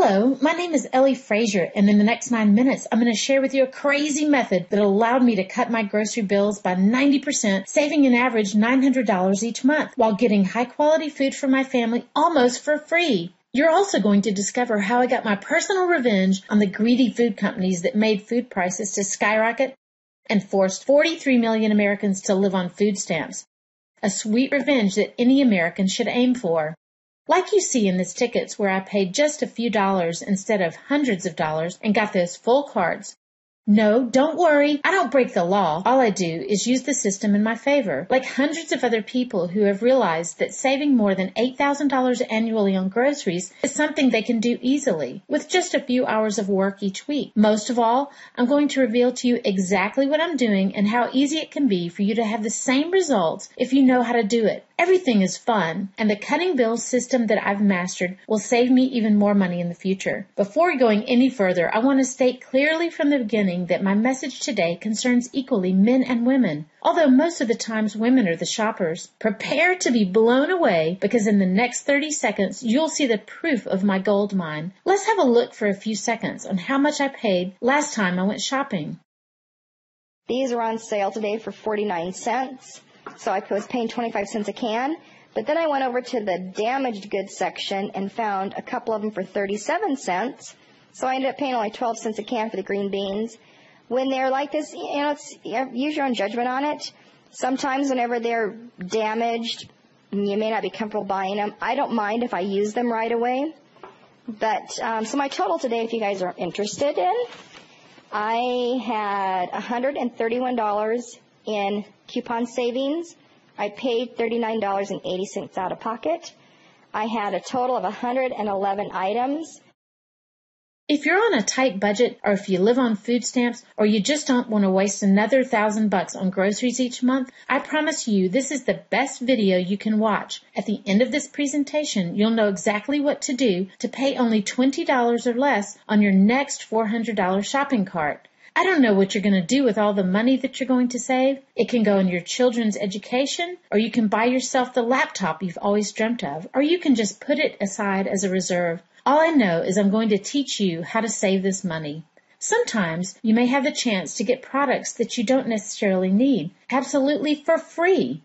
Hello, my name is Ellie Frazier, and in the next 9 minutes, I'm going to share with you a crazy method that allowed me to cut my grocery bills by 90%, saving an average $900 each month, while getting high-quality food for my family almost for free. You're also going to discover how I got my personal revenge on the greedy food companies that made food prices to skyrocket and forced 43 million Americans to live on food stamps. A sweet revenge that any American should aim for. Like you see in these tickets where I paid just a few dollars instead of hundreds of dollars and got those full cards. No, don't worry. I don't break the law. All I do is use the system in my favor, like hundreds of other people who have realized that saving more than $8,000 annually on groceries is something they can do easily, with just a few hours of work each week. Most of all, I'm going to reveal to you exactly what I'm doing and how easy it can be for you to have the same results if you know how to do it. Everything is fun, and the cutting bills system that I've mastered will save me even more money in the future. Before going any further, I want to state clearly from the beginning that my message today concerns equally men and women, although most of the times women are the shoppers. Prepare to be blown away, because in the next 30 seconds, you'll see the proof of my gold mine. Let's have a look for a few seconds on how much I paid last time I went shopping. These are on sale today for 49 cents. So I was paying 25 cents a can, but then I went over to the damaged goods section and found a couple of them for 37 cents. So I ended up paying only 12 cents a can for the green beans. When they're like this, use your own judgment on it. Sometimes whenever they're damaged, you may not be comfortable buying them. I don't mind if I use them right away. But so my total today, if you guys are interested in, I had $131 in coupon savings. I paid $39.80 out of pocket. I had a total of 111 items. If you're on a tight budget, or if you live on food stamps, or you just don't want to waste another $1,000 on groceries each month, I promise you this is the best video you can watch. At the end of this presentation, you'll know exactly what to do to pay only $20 or less on your next $400 shopping cart. I don't know what you're going to do with all the money that you're going to save. It can go in your children's education, or you can buy yourself the laptop you've always dreamt of, or you can just put it aside as a reserve. All I know is I'm going to teach you how to save this money. Sometimes you may have the chance to get products that you don't necessarily need, absolutely for free.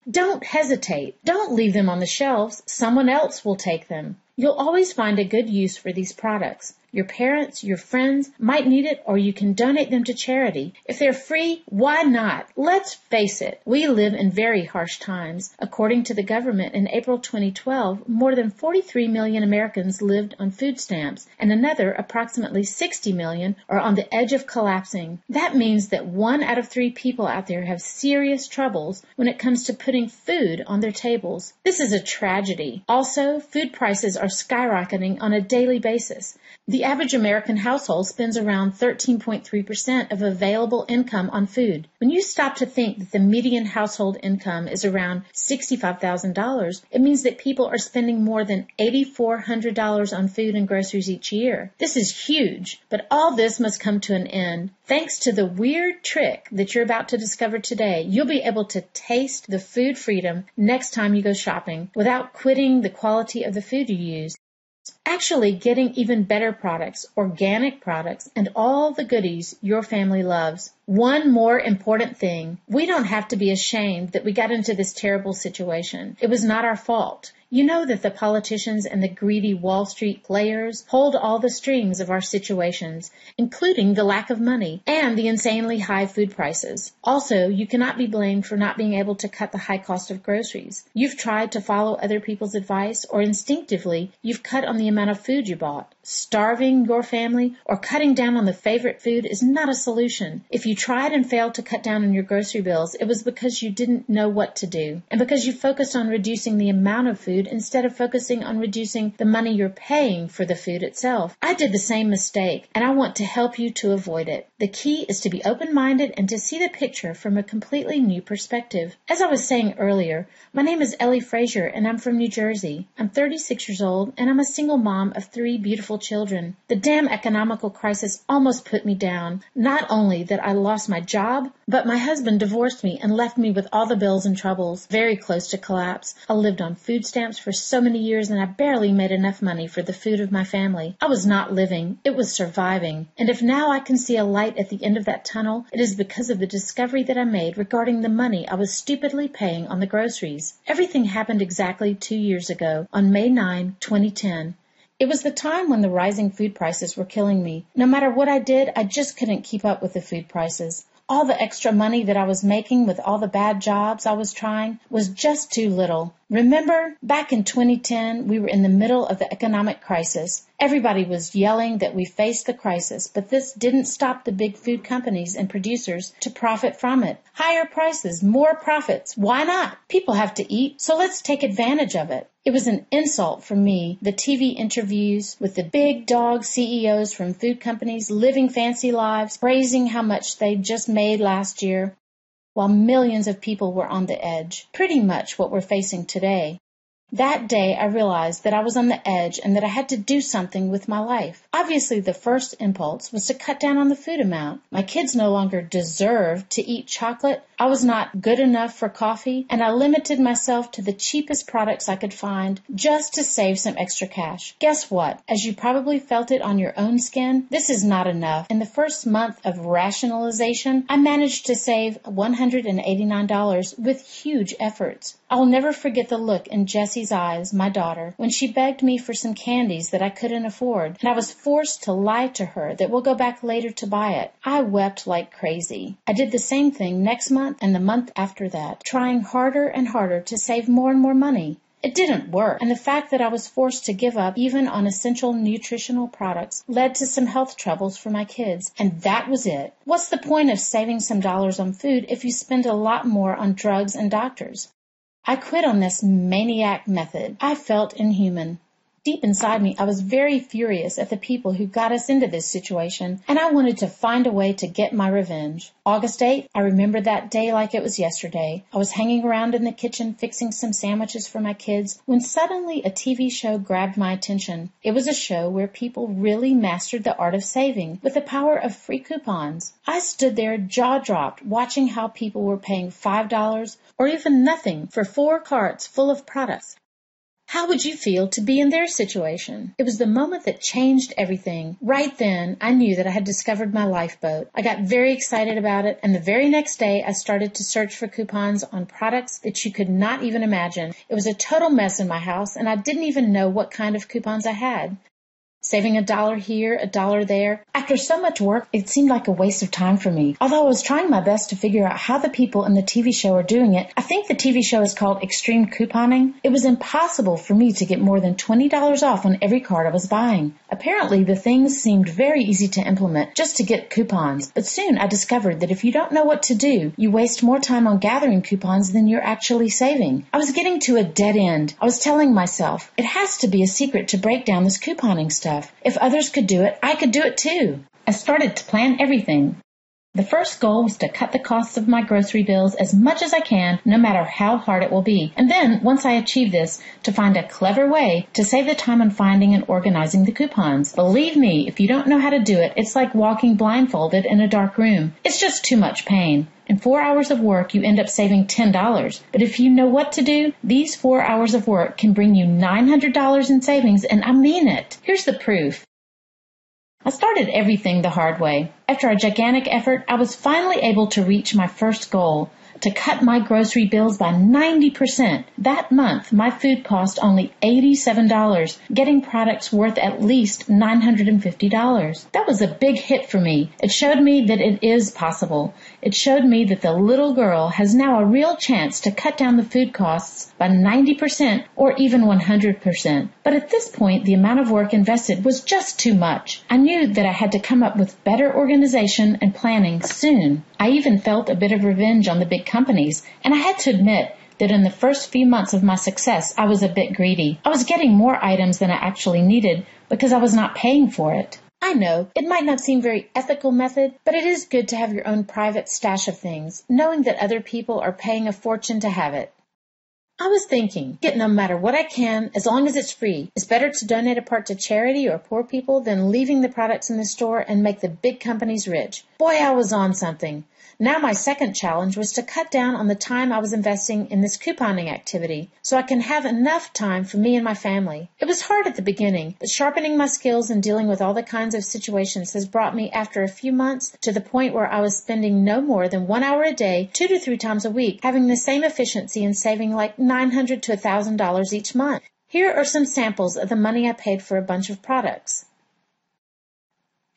Don't hesitate. Don't leave them on the shelves. Someone else will take them. You'll always find a good use for these products. Your parents, your friends might need it, or you can donate them to charity. If they're free, why not? Let's face it, we live in very harsh times. According to the government, in April 2012, more than 43 million Americans lived on food stamps, and another approximately 60 million are on the edge of collapsing. That means that 1 out of 3 people out there have serious troubles when it comes to putting food on their tables. This is a tragedy. Also, food prices are skyrocketing on a daily basis. The average American household spends around 13.3% of available income on food. When you stop to think that the median household income is around $65,000, it means that people are spending more than $8,400 on food and groceries each year. This is huge, but all this must come to an end. Thanks to the weird trick that you're about to discover today, you'll be able to taste the food freedom next time you go shopping without quitting the quality of the food you use. Actually getting even better products, organic products, and all the goodies your family loves. One more important thing. We don't have to be ashamed that we got into this terrible situation. It was not our fault. You know that the politicians and the greedy Wall Street players hold all the strings of our situations, including the lack of money and the insanely high food prices. Also, you cannot be blamed for not being able to cut the high cost of groceries. You've tried to follow other people's advice, or instinctively, you've cut on the amount of food you bought. Starving your family or cutting down on the favorite food is not a solution. If you tried and failed to cut down on your grocery bills, it was because you didn't know what to do, and because you focused on reducing the amount of food instead of focusing on reducing the money you're paying for the food itself. I did the same mistake, and I want to help you to avoid it. The key is to be open-minded and to see the picture from a completely new perspective. As I was saying earlier, my name is Ellie Frazier, and I'm from New Jersey. I'm 36 years old, and I'm a single mom of 3 beautiful children. The damn economical crisis almost put me down. Not only that I lost my job, but my husband divorced me and left me with all the bills and troubles, very close to collapse. I lived on food stamps for so many years and I barely made enough money for the food of my family. I was not living, it was surviving. And if now I can see a light at the end of that tunnel, it is because of the discovery that I made regarding the money I was stupidly paying on the groceries. Everything happened exactly 2 years ago, on May 9, 2010. It was the time when the rising food prices were killing me. No matter what I did, I just couldn't keep up with the food prices. All the extra money that I was making with all the bad jobs I was trying was just too little. Remember, back in 2010, we were in the middle of the economic crisis. Everybody was yelling that we faced the crisis, but this didn't stop the big food companies and producers to profit from it. Higher prices, more profits. Why not? People have to eat, so let's take advantage of it. It was an insult for me, the TV interviews with the big dog CEOs from food companies living fancy lives, praising how much they just made last year, while millions of people were on the edge, pretty much what we're facing today. That day, I realized that I was on the edge and that I had to do something with my life. Obviously, the first impulse was to cut down on the food amount. My kids no longer deserved to eat chocolate. I was not good enough for coffee, and I limited myself to the cheapest products I could find just to save some extra cash. Guess what? As you probably felt it on your own skin, this is not enough. In the first month of rationalization, I managed to save $189 with huge efforts. I'll never forget the look in Jessie's eyes, my daughter, when she begged me for some candies that I couldn't afford, and I was forced to lie to her that we'll go back later to buy it. I wept like crazy. I did the same thing next month and the month after that, trying harder and harder to save more and more money. It didn't work, and the fact that I was forced to give up even on essential nutritional products led to some health troubles for my kids, and that was it. What's the point of saving some dollars on food if you spend a lot more on drugs and doctors? I quit on this maniac method. I felt inhuman. Deep inside me, I was very furious at the people who got us into this situation, and I wanted to find a way to get my revenge. August 8th, I remember that day like it was yesterday. I was hanging around in the kitchen fixing some sandwiches for my kids when suddenly a TV show grabbed my attention. It was a show where people really mastered the art of saving with the power of free coupons. I stood there jaw-dropped watching how people were paying $5 or even nothing for 4 carts full of products. How would you feel to be in their situation? It was the moment that changed everything. Right then, I knew that I had discovered my lifeboat. I got very excited about it, and the very next day, I started to search for coupons on products that you could not even imagine. It was a total mess in my house, and I didn't even know what kind of coupons I had. Saving $1 here, $1 there. After so much work, it seemed like a waste of time for me. Although I was trying my best to figure out how the people in the TV show are doing it, I think the TV show is called Extreme Couponing. It was impossible for me to get more than $20 off on every card I was buying. Apparently, the things seemed very easy to implement just to get coupons, but soon I discovered that if you don't know what to do, you waste more time on gathering coupons than you're actually saving. I was getting to a dead end. I was telling myself, it has to be a secret to break down this couponing stuff. If others could do it, I could do it too. I started to plan everything. The first goal was to cut the costs of my grocery bills as much as I can, no matter how hard it will be. And then, once I achieve this, to find a clever way to save the time on finding and organizing the coupons. Believe me, if you don't know how to do it, it's like walking blindfolded in a dark room. It's just too much pain. In 4 hours of work, you end up saving $10. But if you know what to do, these 4 hours of work can bring you $900 in savings, and I mean it. Here's the proof. I started everything the hard way. After a gigantic effort, I was finally able to reach my first goal, to cut my grocery bills by 90%. That month, my food cost only $87, getting products worth at least $950. That was a big hit for me. It showed me that it is possible. It showed me that the little girl has now a real chance to cut down the food costs by 90% or even 100%. But at this point, the amount of work invested was just too much. I knew that I had to come up with better organization and planning soon. I even felt a bit of revenge on the big companies, and I had to admit that in the first few months of my success, I was a bit greedy. I was getting more items than I actually needed because I was not paying for it. I know, it might not seem very ethical method, but it is good to have your own private stash of things, knowing that other people are paying a fortune to have it. I was thinking, get no matter what I can, as long as it's free. It's better to donate a part to charity or poor people than leaving the products in the store and make the big companies rich. Boy, I was on something. Now my second challenge was to cut down on the time I was investing in this couponing activity so I can have enough time for me and my family. It was hard at the beginning, but sharpening my skills and dealing with all the kinds of situations has brought me after a few months to the point where I was spending no more than 1 hour a day, 2 to 3 times a week, having the same efficiency and saving like $900 to $1,000 each month. Here are some samples of the money I paid for a bunch of products.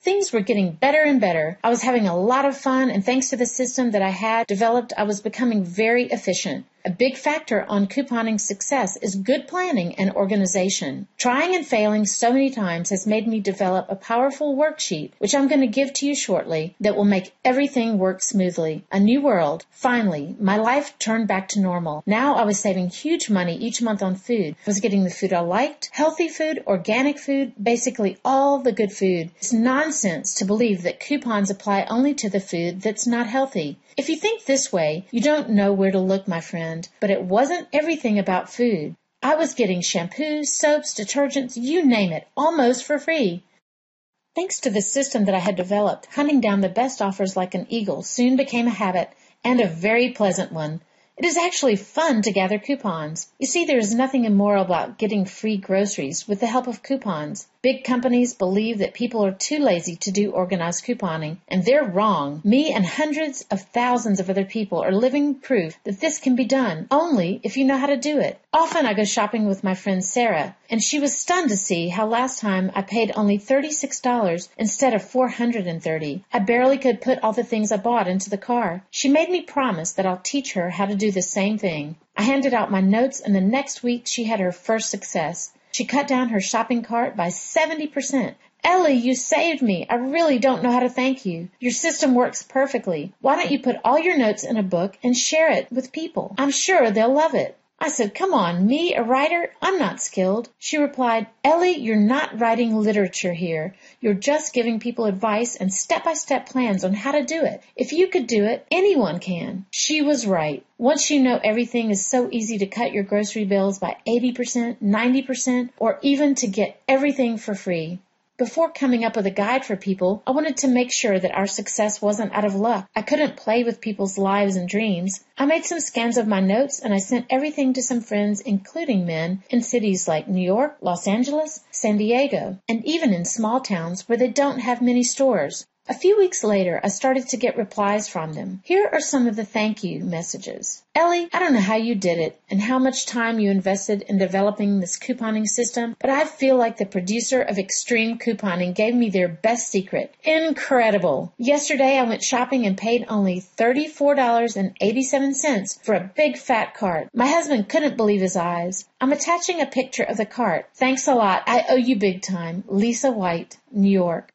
Things were getting better and better. I was having a lot of fun, and thanks to the system that I had developed, I was becoming very efficient. A big factor on couponing success is good planning and organization. Trying and failing so many times has made me develop a powerful worksheet, which I'm going to give to you shortly, that will make everything work smoothly. A new world. Finally, my life turned back to normal. Now I was saving huge money each month on food. I was getting the food I liked, healthy food, organic food, basically all the good food. It's nonsense to believe that coupons apply only to the food that's not healthy. If you think this way, you don't know where to look, my friend. But it wasn't everything about food. I was getting shampoos, soaps, detergents, you name it, almost for free. Thanks to the system that I had developed, hunting down the best offers like an eagle soon became a habit, and a very pleasant one. It is actually fun to gather coupons. You see, there is nothing immoral about getting free groceries with the help of coupons. Big companies believe that people are too lazy to do organized couponing, and they're wrong. Me and hundreds of thousands of other people are living proof that this can be done, only if you know how to do it. Often I go shopping with my friend Sarah, and she was stunned to see how last time I paid only $36 instead of $430. I barely could put all the things I bought into the car. She made me promise that I'll teach her how to do the same thing. I handed out my notes, and the next week she had her first success. She cut down her shopping cart by 70%. Ellie, you saved me. I really don't know how to thank you. Your system works perfectly. Why don't you put all your notes in a book and share it with people? I'm sure they'll love it. I said, come on, me, a writer? I'm not skilled. She replied, Ellie, you're not writing literature here. You're just giving people advice and step-by-step plans on how to do it. If you could do it, anyone can. She was right. Once you know everything is so easy to cut your grocery bills by 80%, 90%, or even to get everything for free. Before coming up with a guide for people, I wanted to make sure that our success wasn't out of luck. I couldn't play with people's lives and dreams. I made some scans of my notes, and I sent everything to some friends, including men, in cities like New York, Los Angeles, San Diego, and even in small towns where they don't have many stores. A few weeks later, I started to get replies from them. Here are some of the thank you messages. Ellie, I don't know how you did it and how much time you invested in developing this couponing system, but I feel like the producer of Extreme Couponing gave me their best secret. Incredible! Yesterday, I went shopping and paid only $34.87 for a big fat cart. My husband couldn't believe his eyes. I'm attaching a picture of the cart. Thanks a lot. I owe you big time. Lisa White, New York.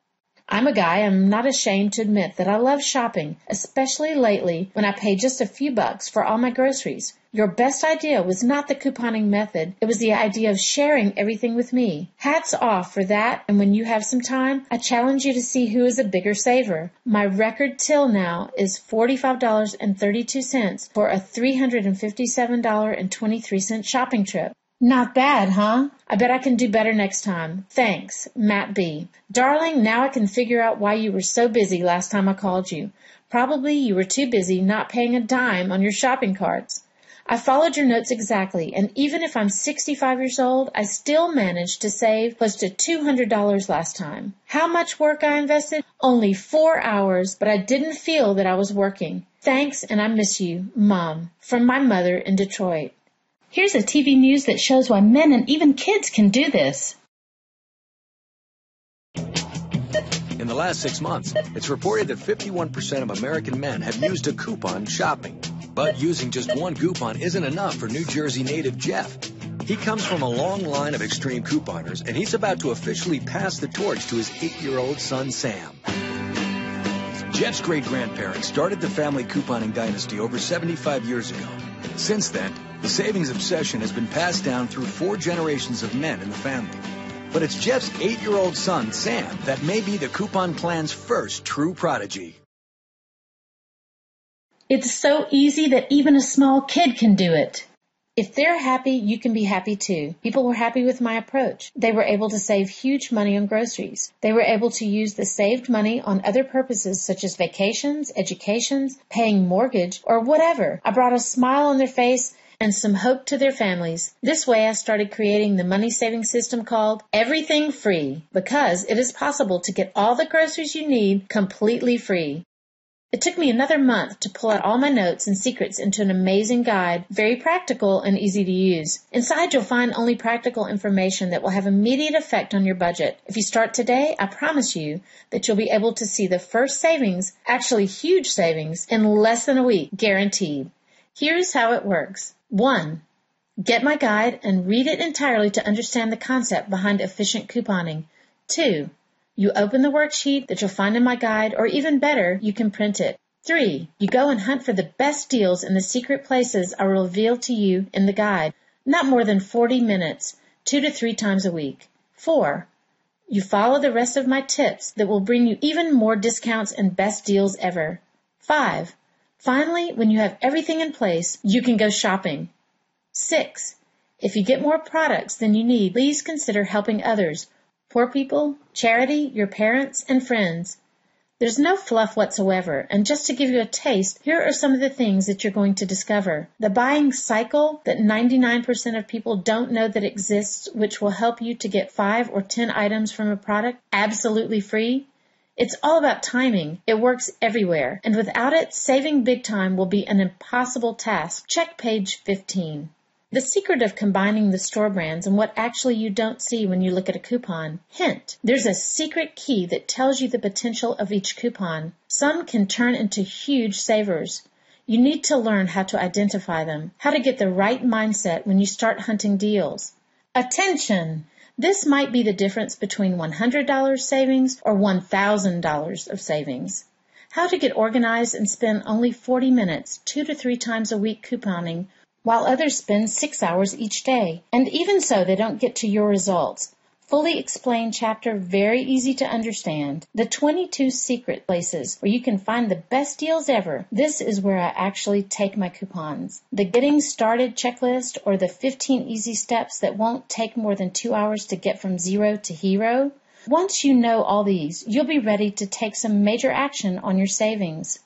I'm a guy. I'm not ashamed to admit that I love shopping, especially lately when I pay just a few bucks for all my groceries. Your best idea was not the couponing method. It was the idea of sharing everything with me. Hats off for that, and when you have some time, I challenge you to see who is a bigger saver. My record till now is $45.32 for a $357.23 shopping trip. Not bad, huh? I bet I can do better next time. Thanks, Matt B. Darling, now I can figure out why you were so busy last time I called you. Probably you were too busy not paying a dime on your shopping carts. I followed your notes exactly, and even if I'm 65 years old, I still managed to save close to $200 last time. How much work I invested? Only 4 hours, but I didn't feel that I was working. Thanks, and I miss you, Mom. From my mother in Detroit. Here's a TV news that shows why men and even kids can do this. In the last 6 months, it's reported that 51% of American men have used a coupon shopping. But using just one coupon isn't enough for New Jersey native Jeff. He comes from a long line of extreme couponers, and he's about to officially pass the torch to his 8-year-old son, Sam. Jeff's great-grandparents started the family couponing dynasty over 75 years ago. Since then, the savings obsession has been passed down through 4 generations of men in the family. But it's Jeff's 8-year-old son, Sam, that may be the coupon clan's first true prodigy. It's so easy that even a small kid can do it. If they're happy, you can be happy too. People were happy with my approach. They were able to save huge money on groceries. They were able to use the saved money on other purposes such as vacations, educations, paying mortgage, or whatever. I brought a smile on their face and some hope to their families. This way I started creating the money-saving system called Everything Free, because it is possible to get all the groceries you need completely free. It took me another month to pull out all my notes and secrets into an amazing guide, very practical and easy to use. Inside you'll find only practical information that will have immediate effect on your budget. If you start today, I promise you that you'll be able to see the first savings, actually huge savings, in less than a week, guaranteed. Here's how it works. 1. Get my guide and read it entirely to understand the concept behind efficient couponing. 2. You open the worksheet that you'll find in my guide, or even better, you can print it. 3. You go and hunt for the best deals in the secret places I will reveal to you in the guide, not more than 40 minutes, 2 to 3 times a week. 4. You follow the rest of my tips that will bring you even more discounts and best deals ever. 5. Finally, when you have everything in place, you can go shopping. 6. If you get more products than you need, please consider helping others. Poor people, charity, your parents, and friends. There's no fluff whatsoever, and just to give you a taste, here are some of the things that you're going to discover. The buying cycle that 99% of people don't know that exists, which will help you to get 5 or 10 items from a product absolutely free. It's all about timing. It works everywhere, and without it, saving big time will be an impossible task. Check page 15. The secret of combining the store brands and what actually you don't see when you look at a coupon. Hint, there's a secret key that tells you the potential of each coupon. Some can turn into huge savers. You need to learn how to identify them, how to get the right mindset when you start hunting deals. Attention! This might be the difference between $100 savings or $1,000 of savings. How to get organized and spend only 40 minutes, 2 to 3 times a week couponing, while others spend 6 hours each day. And even so, they don't get to your results. Fully explained chapter, very easy to understand. The 22 secret places where you can find the best deals ever. This is where I actually take my coupons. The getting started checklist, or the 15 easy steps that won't take more than 2 hours to get from zero to hero. Once you know all these, you'll be ready to take some major action on your savings.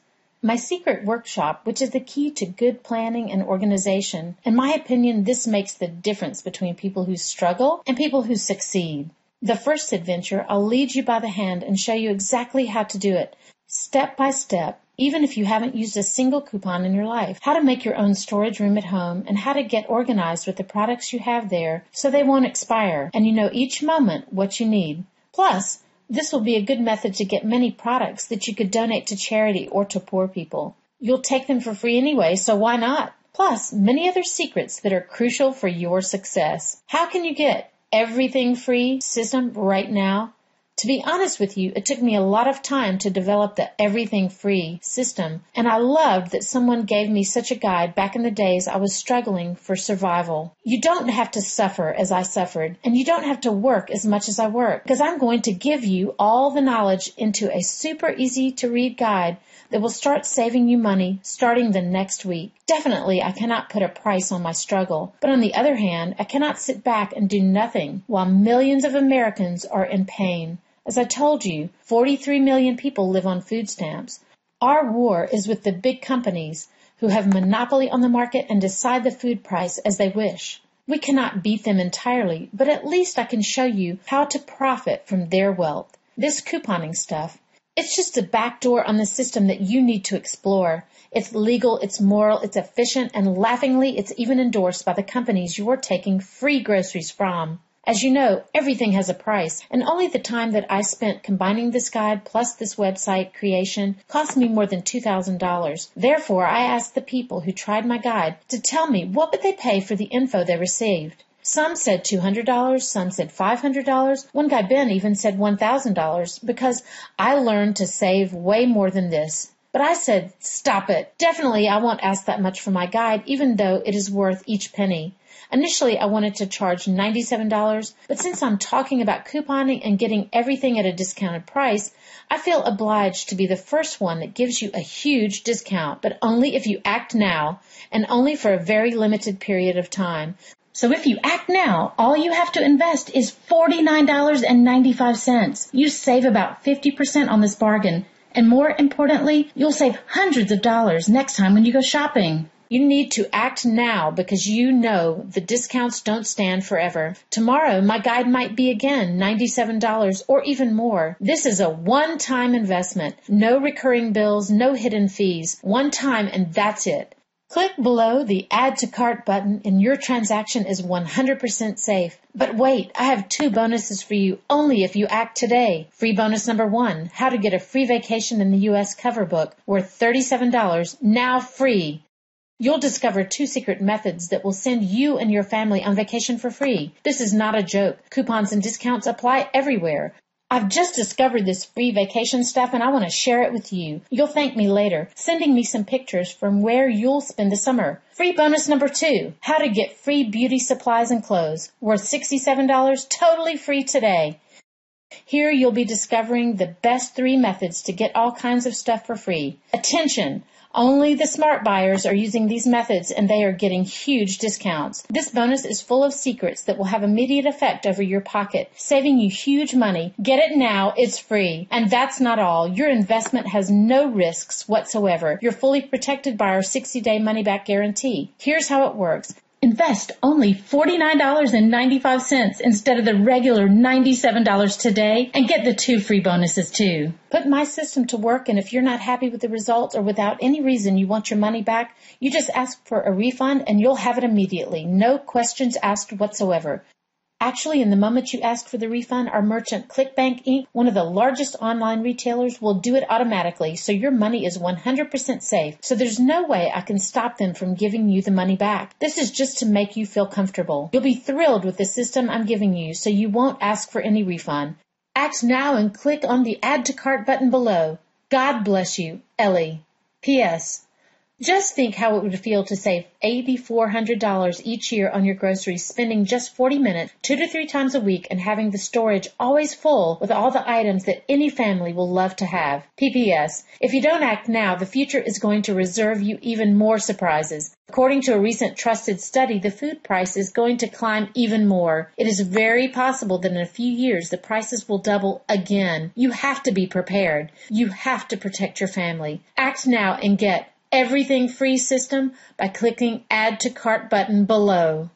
My secret workshop, which is the key to good planning and organization. In my opinion, this makes the difference between people who struggle and people who succeed. The first adventure, I'll lead you by the hand and show you exactly how to do it, step by step, even if you haven't used a single coupon in your life, how to make your own storage room at home, and how to get organized with the products you have there so they won't expire, and you know each moment what you need. Plus, this will be a good method to get many products that you could donate to charity or to poor people. You'll take them for free anyway, so why not? Plus, many other secrets that are crucial for your success. How can you get everything free system right now? To be honest with you, it took me a lot of time to develop the everything free system, and I loved that someone gave me such a guide back in the days I was struggling for survival. You don't have to suffer as I suffered, and you don't have to work as much as I work, because I'm going to give you all the knowledge into a super easy to read guide that will start saving you money starting the next week. Definitely, I cannot put a price on my struggle, but on the other hand, I cannot sit back and do nothing while millions of Americans are in pain. As I told you, 43 million people live on food stamps. Our war is with the big companies who have monopoly on the market and decide the food price as they wish. We cannot beat them entirely, but at least I can show you how to profit from their wealth. This couponing stuff, it's just a backdoor on the system that you need to explore. It's legal, it's moral, it's efficient, and laughingly, it's even endorsed by the companies you're taking free groceries from. As you know, everything has a price, and only the time that I spent combining this guide plus this website creation cost me more than $2,000. Therefore, I asked the people who tried my guide to tell me what would they pay for the info they received. Some said $200, some said $500. One guy, Ben, even said $1,000 because I learned to save way more than this. But I said, stop it. Definitely I won't ask that much for my guide, even though it is worth each penny. Initially, I wanted to charge $97, but since I'm talking about couponing and getting everything at a discounted price, I feel obliged to be the first one that gives you a huge discount, but only if you act now, and only for a very limited period of time. So if you act now, all you have to invest is $49.95. You save about 50% on this bargain, and more importantly, you'll save hundreds of dollars next time when you go shopping. You need to act now because you know the discounts don't stand forever. Tomorrow, my guide might be again $97 or even more. This is a one-time investment. No recurring bills, no hidden fees. One time and that's it. Click below the Add to Cart button and your transaction is 100% safe. But wait, I have 2 bonuses for you only if you act today. Free bonus number 1, how to get a free vacation in the U.S. cover book worth $37, now free. You'll discover 2 secret methods that will send you and your family on vacation for free. This is not a joke. Coupons and discounts apply everywhere. I've just discovered this free vacation stuff and I want to share it with you. You'll thank me later, sending me some pictures from where you'll spend the summer. Free bonus number 2, how to get free beauty supplies and clothes, worth $67, totally free today. Here you'll be discovering the best 3 methods to get all kinds of stuff for free. Attention! Only the smart buyers are using these methods and they are getting huge discounts. This bonus is full of secrets that will have immediate effect over your pocket, saving you huge money. Get it now, it's free. And that's not all. Your investment has no risks whatsoever. You're fully protected by our 60-day money-back guarantee. Here's how it works. Invest only $49.95 instead of the regular $97 today and get the 2 free bonuses too. Put my system to work, and if you're not happy with the results or without any reason you want your money back, you just ask for a refund and you'll have it immediately. No questions asked whatsoever. Actually, in the moment you ask for the refund, our merchant ClickBank Inc., one of the largest online retailers, will do it automatically, so your money is 100% safe. So there's no way I can stop them from giving you the money back. This is just to make you feel comfortable. You'll be thrilled with the system I'm giving you, so you won't ask for any refund. Act now and click on the Add to Cart button below. God bless you, Ellie. P.S. Just think how it would feel to save $8,400 each year on your groceries, spending just 40 minutes 2 to 3 times a week and having the storage always full with all the items that any family will love to have. P.P.S. If you don't act now, the future is going to reserve you even more surprises. According to a recent trusted study, the food price is going to climb even more. It is very possible that in a few years the prices will double again. You have to be prepared. You have to protect your family. Act now and get Everything Free system by clicking Add to Cart button below.